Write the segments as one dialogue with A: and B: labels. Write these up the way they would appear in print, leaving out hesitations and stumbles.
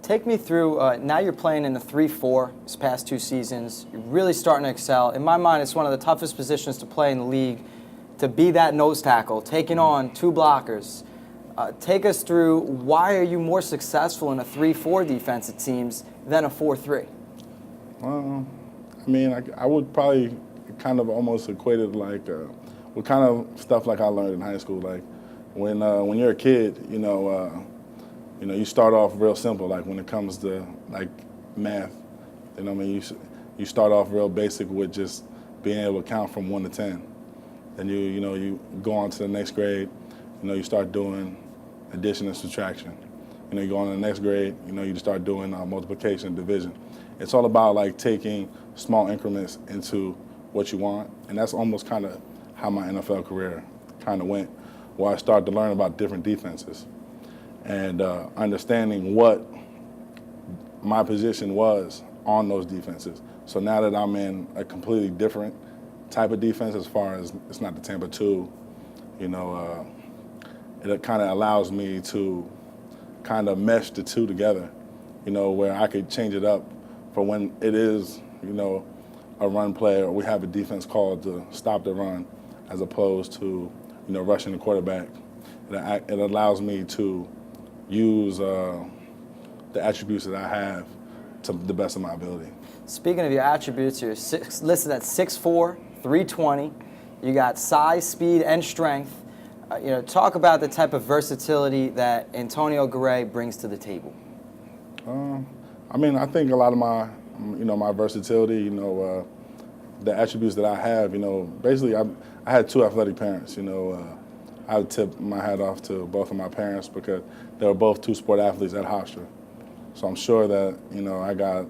A: Take me through, now you're playing in the 3-4 this past 2 seasons. You're really starting to excel. In my mind, it's one of the toughest positions to play in the league, to be that nose tackle, taking on 2 blockers. Take us through, why are you more successful in a 3-4 defense, it seems, than a 4-3?
B: I mean, I would probably kind of almost equate it like with kind of stuff like I learned in high school. Like when you're a kid, you start off real simple. Like when it comes to like math, you know what I mean. You start off real basic with just being able to count from 1 to 10. Then you go on to the next grade. You start doing addition and subtraction. You go on to the next grade. You start doing multiplication and division. It's all about like taking small increments into what you want, and that's almost kind of how my NFL career kind of went, where I started to learn about different defenses and understanding what my position was on those defenses. So now that I'm in a completely different type of defense, as far as it's not the Tampa 2, it kind of allows me to kind of mesh the two together, where I could change it up for when it is, a run play, or we have a defense called to stop the run, as opposed to, rushing the quarterback. It allows me to use the attributes that I have to the best of my ability.
A: Speaking of your attributes, you're listed at 6'4", 320. You got size, speed, and strength. Talk about the type of versatility that Antonio Garay brings to the table.
B: I think a lot of my, my versatility, the attributes that I have, basically I had 2 athletic parents, I would tip my hat off to both of my parents because they were both 2 sport athletes at Hofstra. So I'm sure that, I got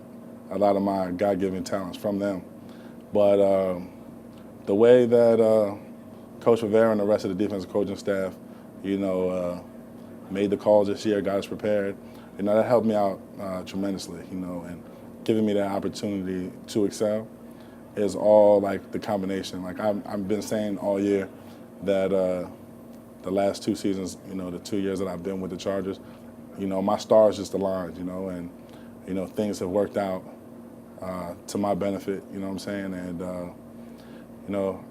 B: a lot of my God-given talents from them. But the way that Coach Rivera and the rest of the defensive coaching staff, made the calls this year, got us prepared, that helped me out tremendously, and giving me that opportunity to excel is all like the combination. Like I've been saying all year that the last 2 seasons, the 2 years that I've been with the Chargers, my stars just aligned, and things have worked out to my benefit, you know what I'm saying? And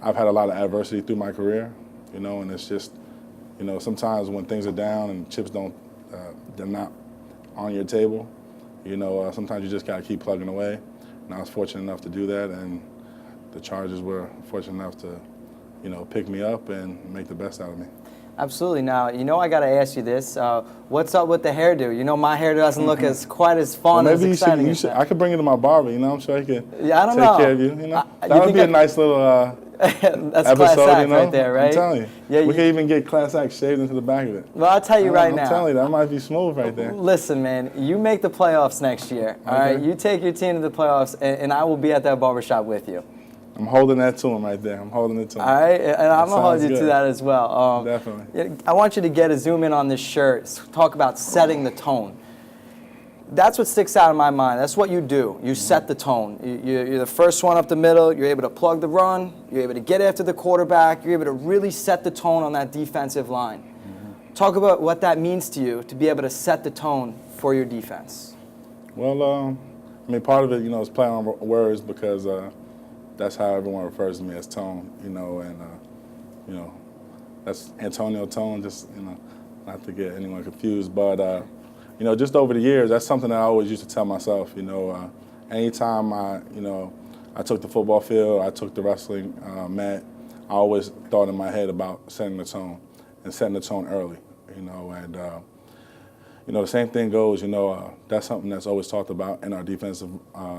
B: I've had a lot of adversity through my career, and it's just, sometimes when things are down and chips they're not on your table, sometimes you just gotta keep plugging away. And I was fortunate enough to do that, and the Chargers were fortunate enough to, pick me up and make the best out of me.
A: Absolutely. Now, I got to ask you this. What's up with the hairdo? My hair doesn't look as quite as fun as exciting.
B: You should. I could bring it to my barber. I'm sure he could take care of you. That would be a nice little
A: that's
B: episode.
A: class act right there, right?
B: I'm telling you. Yeah, we could even get class act shaved into the back of it.
A: Well, I'll tell you right now.
B: I'm telling you, that might be smooth right there.
A: Listen, man, you make the playoffs next year. All right, you take your team to the playoffs, and I will be at that barbershop with you.
B: I'm holding that to him right there. I'm holding it to him.
A: All right, and I'm going to hold you to that as well.
B: Definitely.
A: I want you to get a zoom in on this shirt. Talk about setting the tone. That's what sticks out in my mind. That's what you do. You set the tone. You're the first one up the middle. You're able to plug the run. You're able to get after the quarterback. You're able to really set the tone on that defensive line. Talk about what that means to you to be able to set the tone for your defense.
B: Well, part of it, is playing on words because that's how everyone refers to me, as Tone, and that's Antonio Tone, just, not to get anyone confused. But, just over the years, that's something that I always used to tell myself, anytime I took the football field, I took the wrestling mat, I always thought in my head about setting the tone and setting the tone early, and, the same thing goes, that's something that's always talked about in our defensive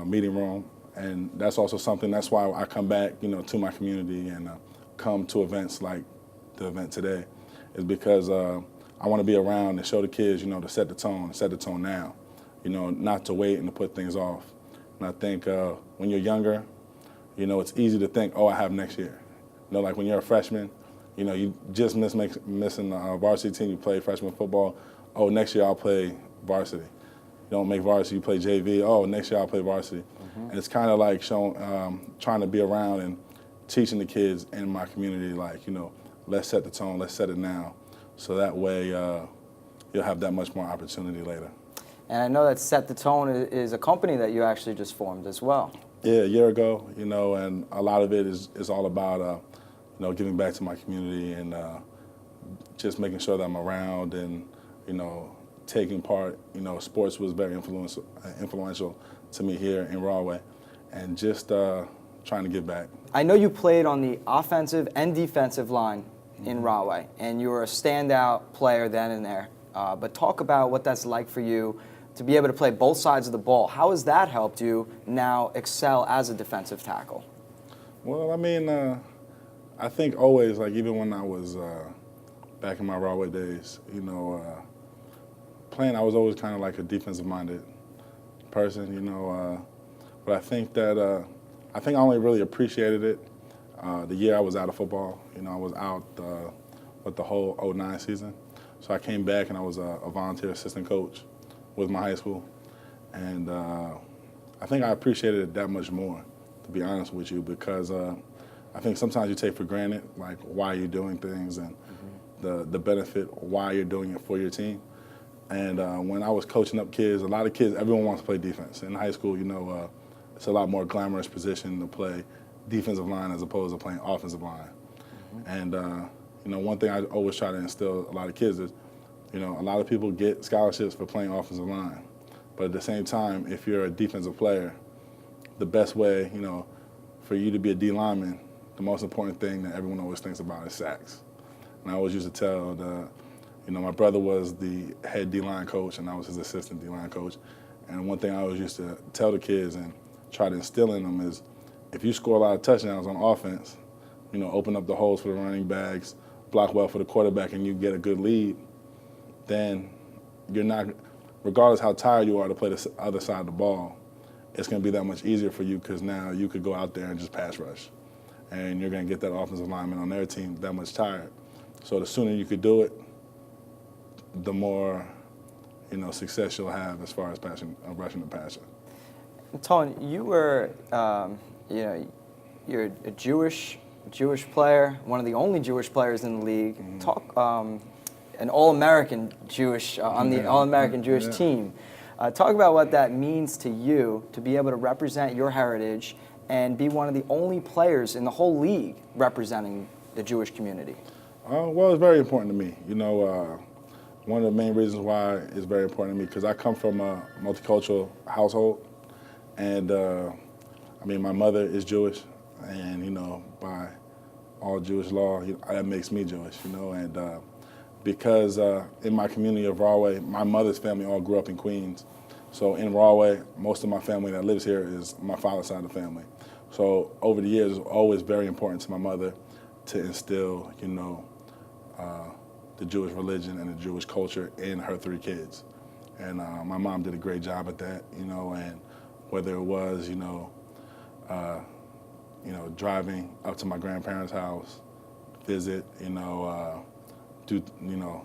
B: meeting room. And that's also something, that's why I come back, to my community and come to events like the event today, is because I want to be around and show the kids, to set the tone now, not to wait and to put things off. And I think when you're younger, it's easy to think, oh, I have next year. Like when you're a freshman, you just missing the varsity team, you play freshman football. Oh, next year I'll play varsity. You don't make varsity, you play JV. Oh, next year I'll play varsity. And it's kind of like trying to be around and teaching the kids in my community, like, let's set the tone, let's set it now. So that way you'll have that much more opportunity later.
A: And I know that Set the Tone is a company that you actually just formed as well.
B: Yeah, a year ago, and a lot of it is all about, giving back to my community and just making sure that I'm around and, taking part. Sports was very influential to me here in Rahway, and just trying to give back.
A: I know you played on the offensive and defensive line in Rahway, and you were a standout player then and there. But talk about what that's like for you to be able to play both sides of the ball. How has that helped you now excel as a defensive tackle?
B: Well, I think always, like even when I was back in my Rahway days, playing, I was always kind of like a defensive-minded person, but I think that I only really appreciated it the year I was out of football. I was out with the whole '09 season. So I came back and I was a volunteer assistant coach with my high school. And I think I appreciated it that much more, to be honest with you, because I think sometimes you take for granted, like, why you're doing things and the benefit, why you're doing it for your team. And when I was coaching up kids, a lot of kids, everyone wants to play defense. In high school, it's a lot more glamorous position to play defensive line as opposed to playing offensive line. And one thing I always try to instill a lot of kids is, a lot of people get scholarships for playing offensive line. But at the same time, if you're a defensive player, the best way, for you to be a D lineman, the most important thing that everyone always thinks about is sacks. And I always used to tell my brother was the head D-line coach and I was his assistant D-line coach. And one thing I always used to tell the kids and try to instill in them is, if you score a lot of touchdowns on offense, open up the holes for the running backs, block well for the quarterback, and you get a good lead, then you're not, regardless how tired you are to play the other side of the ball, it's going to be that much easier for you because now you could go out there and just pass rush. And you're going to get that offensive lineman on their team that much tired. So the sooner you could do it, the more, success you'll have as far as rushing the passer.
A: Tone, you were, you're a Jewish player, one of the only Jewish players in the league. Mm-hmm. Talk, an All-American Jewish on the All-American Jewish team. Talk about what that means to you to be able to represent your heritage and be one of the only players in the whole league representing the Jewish community.
B: Well, it's very important to me. One of the main reasons why it's very important to me because I come from a multicultural household, and my mother is Jewish, and by all Jewish law, that makes me Jewish, and because in my community of Rahway, my mother's family all grew up in Queens. So in Rahway, most of my family that lives here is my father's side of the family. So over the years, it was always very important to my mother to instill, the Jewish religion and the Jewish culture in her 3 kids. And my mom did a great job at that, and whether it was, driving up to my grandparents' house, visit, do,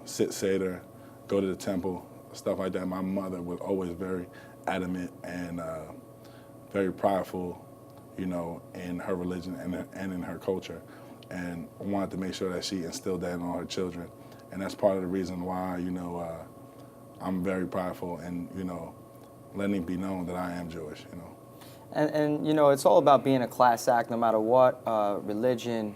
B: sit Seder, go to the temple, stuff like that. My mother was always very adamant and very prideful, in her religion and in her culture, and wanted to make sure that she instilled that in all her children. And that's part of the reason why, I'm very prideful and, letting it be known that I am Jewish,
A: And it's all about being a class act no matter what, religion,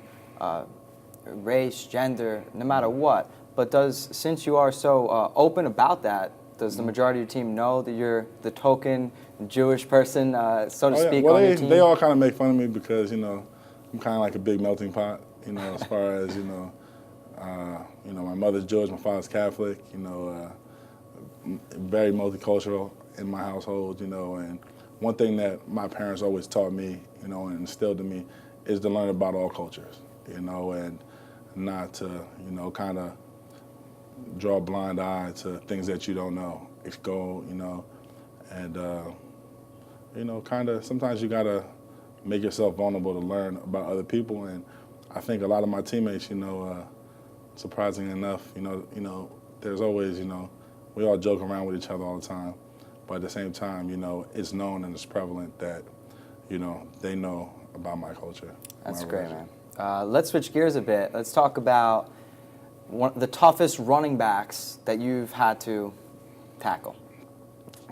A: race, gender, no matter what. But since you are so open about that, does the majority of your team know that you're the token Jewish person, so to speak,
B: well,
A: on your team?
B: They all kind of make fun of me because, I'm kind of like a big melting pot, as far as, my mother's Jewish, my father's Catholic, very multicultural in my household, and one thing that my parents always taught me, and instilled in me is to learn about all cultures, and not to, kind of draw a blind eye to things that you don't know. It's go, and, kind of sometimes you got to make yourself vulnerable to learn about other people. And I think a lot of my teammates, surprisingly enough, there's always, we all joke around with each other all the time. But at the same time, it's known and it's prevalent that, they know about my culture.
A: That's great, man. Let's switch gears a bit. Let's talk about the toughest running backs that you've had to tackle.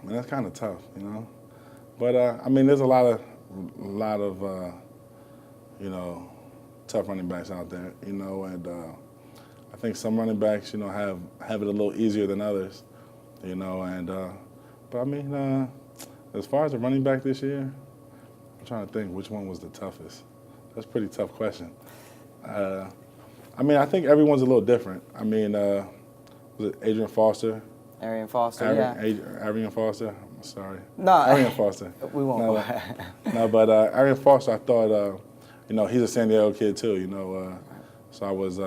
B: Man, that's kind of tough, you know. But I mean, there's a lot of you know, tough running backs out there, you know, and I think some running backs, you know, have it a little easier than others, you know, and but I mean, as far as a running back this year, I'm trying to think which one was the toughest. That's a pretty tough question. I mean, I think everyone's a little different. I mean, was it Adrian Foster?
A: Arian Foster, yeah.
B: Arian Foster. I'm sorry.
A: No,
B: Arian Foster.
A: We won't
B: No,
A: go ahead.
B: no, but Arian Foster, I thought, you know, he's a San Diego kid too. You know, so I was.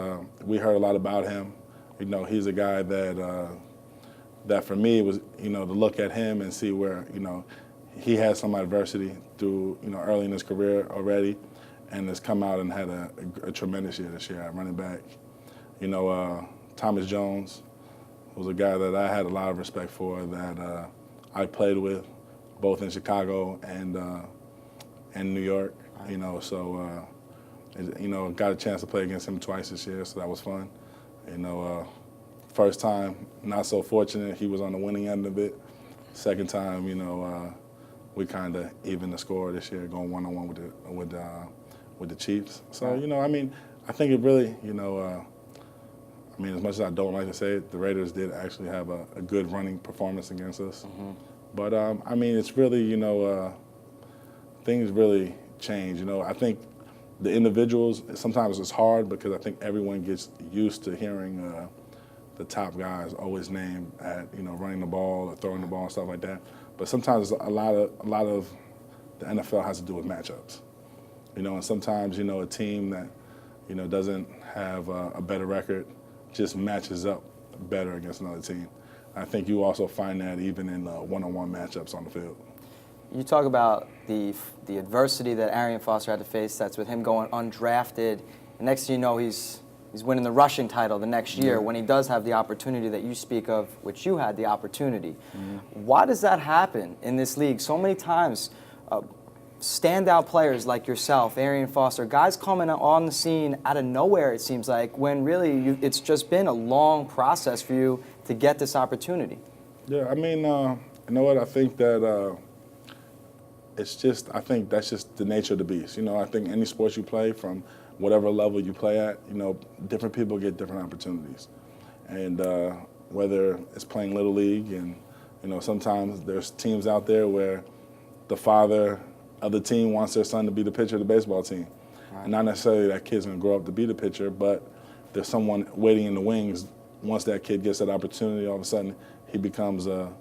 B: We heard a lot about him. You know, he's a guy that for me was, you know, to look at him and see where, you know, he had some adversity through, you know, early in his career already, and has come out and had a tremendous year this year at running back. You know, Thomas Jones was a guy that I had a lot of respect for, that I played with, both in Chicago and New York. You know, so you know, got a chance to play against him twice this year, so that was fun. You know, first time not so fortunate, he was on the winning end of it. Second time, you know, we kind of evened the score this year, going 1-on-1 with the Chiefs. So, you know, I mean, I think it really, you know, I mean, as much as I don't like to say it, the Raiders did actually have a good running performance against us. Mm-hmm. But, I mean, it's really, you know, things really change. You know, I think the individuals, sometimes it's hard because I think everyone gets used to hearing the top guys always named at, you know, running the ball or throwing the ball and stuff like that. But sometimes a lot of the NFL has to do with matchups. You know, and sometimes, you know, a team that, you know, doesn't have a better record just matches up better against another team. I think you also find that even in one-on-one matchups on the field.
A: You talk about the adversity that Arian Foster had to face. That's with him going undrafted. And next thing you know, he's winning the rushing title the next year when he does have the opportunity that you speak of, which you had the opportunity. Mm-hmm. Why does that happen in this league? So many times, standout players like yourself, Arian Foster, guys coming on the scene out of nowhere, it seems like, when really it's just been a long process for you to get this opportunity.
B: Yeah, I mean, you know what? I think that I think that's just the nature of the beast. You know, I think any sports you play, from whatever level you play at, you know, different people get different opportunities. And whether it's playing Little League, and, you know, sometimes there's teams out there where the father of the team wants their son to be the pitcher of the baseball team. Right. And not necessarily that kid's going to grow up to be the pitcher, but there's someone waiting in the wings. Once that kid gets that opportunity, all of a sudden he becomes a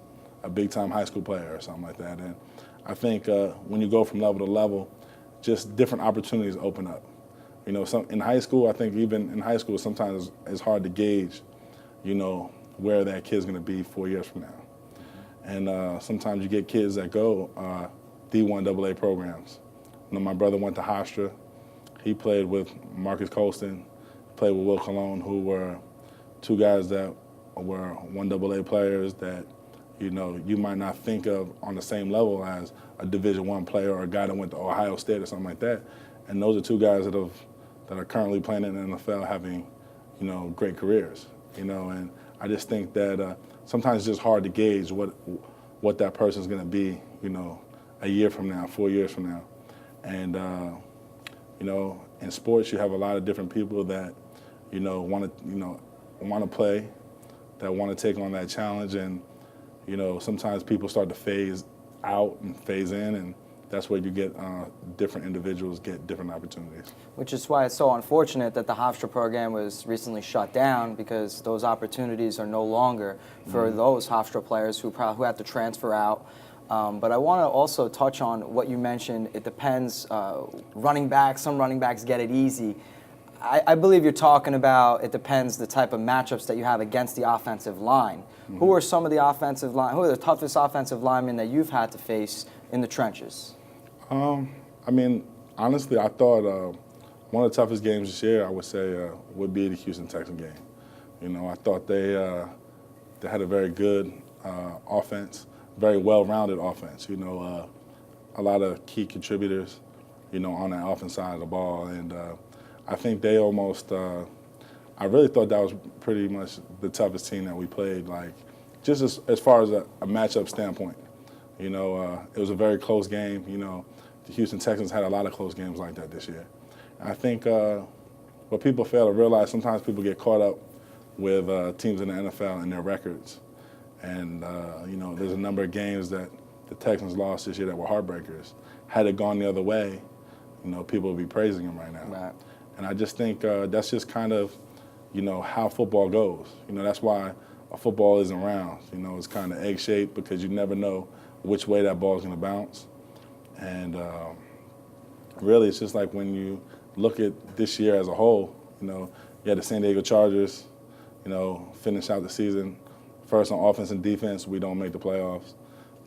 B: big-time high school player or something like that. And I think when you go from level to level, just different opportunities open up. You know, in high school, I think even in high school, sometimes it's hard to gauge, you know, where that kid's going to be 4 years from now. And sometimes you get kids that go D1 AA programs. You know, my brother went to Hofstra. He played with Marcus Colston, played with Will Colon, who were two guys that were 1 AA players that, you know, you might not think of on the same level as a Division I player or a guy that went to Ohio State or something like that. And those are two guys that are currently playing in the NFL, having, you know, great careers. You know, and I just think that sometimes it's just hard to gauge what that person's going to be, you know, a year from now, 4 years from now. And you know, in sports, you have a lot of different people that, you know, want to play, that want to take on that challenge. And, you know, sometimes people start to phase out and phase in, and that's where you get different individuals get different opportunities. Which
A: is why it's so unfortunate that the Hofstra program was recently shut down, because those opportunities are no longer for those Hofstra players who have to transfer out. But I want to also touch on what you mentioned. It depends. Running backs, some running backs get it easy. I believe you're talking about it depends the type of matchups that you have against the offensive line. Mm-hmm. Who are some of the offensive line? Who are the toughest offensive linemen that you've had to face in the trenches?
B: I mean, honestly, I thought one of the toughest games this year, I would say, would be the Houston Texans game. You know, I thought they had a very good offense, very well-rounded offense. You know, a lot of key contributors, you know, on that offense side of the ball, and I think they almost. I really thought that was pretty much the toughest team that we played. Like, just as far as a matchup standpoint. You know, it was a very close game. You know, the Houston Texans had a lot of close games like that this year. And I think what people fail to realize, sometimes people get caught up with teams in the NFL and their records. And, you know, there's a number of games that the Texans lost this year that were heartbreakers. Had it gone the other way, you know, people would be praising them right now.
A: Right.
B: And I just think that's just kind of, you know, how football goes. You know, that's why a football isn't round. You know, it's kind of egg-shaped because you never know which way that ball's going to bounce. And really, it's just like when you look at this year as a whole, you know, you had the San Diego Chargers, you know, finish out the season first on offense and defense. We don't make the playoffs.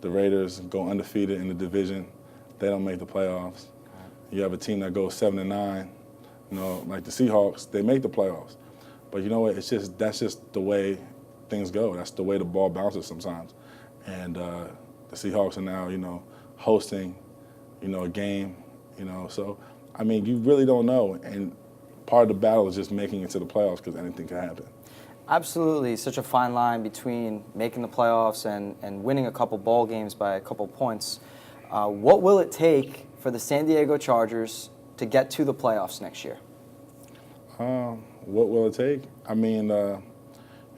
B: The Raiders go undefeated in the division. They don't make the playoffs. You have a team that goes 7-9, you know, like the Seahawks. They make the playoffs. But you know what? That's just the way things go. That's the way the ball bounces sometimes. And the Seahawks are now, you know, hosting, you know, a game, you know. So, I mean, you really don't know. And part of the battle is just making it to the playoffs because anything can happen.
A: Absolutely. Such a fine line between making the playoffs and winning a couple ball games by a couple points. What will it take for the San Diego Chargers to get to the playoffs next year?
B: What will it take? I mean,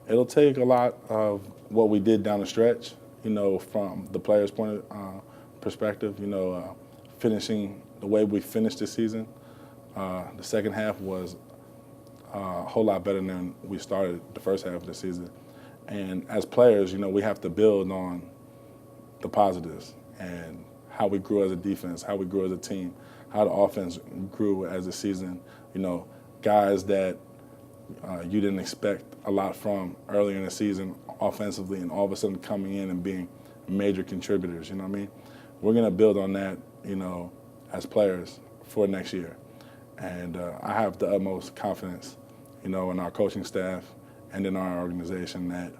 B: it'll take a lot of what we did down the stretch, you know, from the players' point of perspective, you know, finishing the way we finished this season. The second half was a whole lot better than we started the first half of the season. And as players, you know, we have to build on the positives and how we grew as a defense, how we grew as a team, how the offense grew as a season. You know, guys that you didn't expect a lot from earlier in the season offensively, and all of a sudden coming in and being major contributors, you know what I mean? We're going to build on that, you know, as players for next year. And I have the utmost confidence, you know, in our coaching staff and in our organization that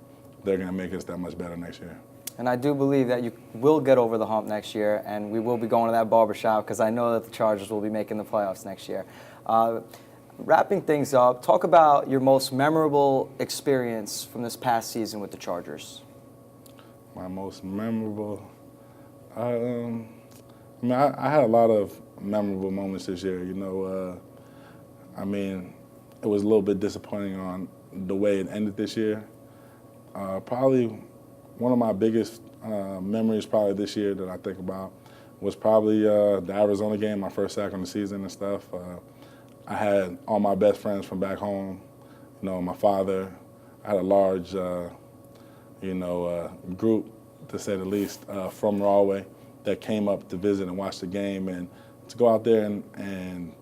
B: they're going to make us that much better next year.
A: And I do believe that you will get over the hump next year, and we will be going to that barbershop because I know that the Chargers will be making the playoffs next year. Wrapping things up, talk about your most memorable experience from this past season with the Chargers.
B: My most memorable, I mean, I had a lot of memorable moments this year. You know, I mean, it was a little bit disappointing on the way it ended this year. Probably one of my biggest memories probably this year that I think about was probably the Arizona game, my first sack on the season and stuff. I had all my best friends from back home, you know, my father. I had a large, you know, group, to say the least, from Rahway that came up to visit and watch the game, and to go out there and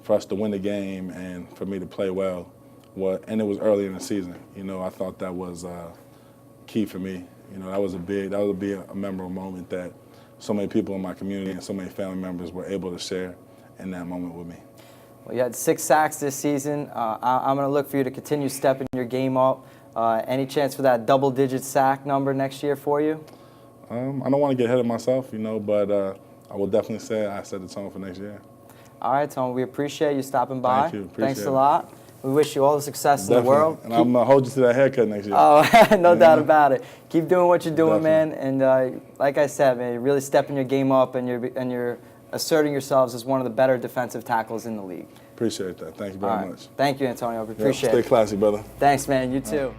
B: for us to win the game and for me to play well. And it was early in the season. You know, I thought that was key for me. You know, that would be a memorable moment that so many people in my community and so many family members were able to share in that moment with me.
A: Well, you had 6 sacks this season. I'm going to look for you to continue stepping your game up. Any chance for that double-digit sack number next year for you?
B: I don't want to get ahead of myself, you know, but I will definitely say I set the tone for next year.
A: All right, Tony, we appreciate you stopping by.
B: Thank you. Appreciate
A: Thanks a lot. We wish you all the success in the world.
B: And I'm going to hold you to that haircut next year.
A: Oh, no doubt about it. Keep doing what you're doing,
B: Definitely.
A: man. And like I said, man, you're really stepping your game up, and you're asserting yourselves as one of the better defensive tackles in the league.
B: Appreciate that. Thank you very much.
A: Thank you, Antonio. We appreciate
B: Stay
A: it.
B: classy, brother.
A: Thanks, man. You too.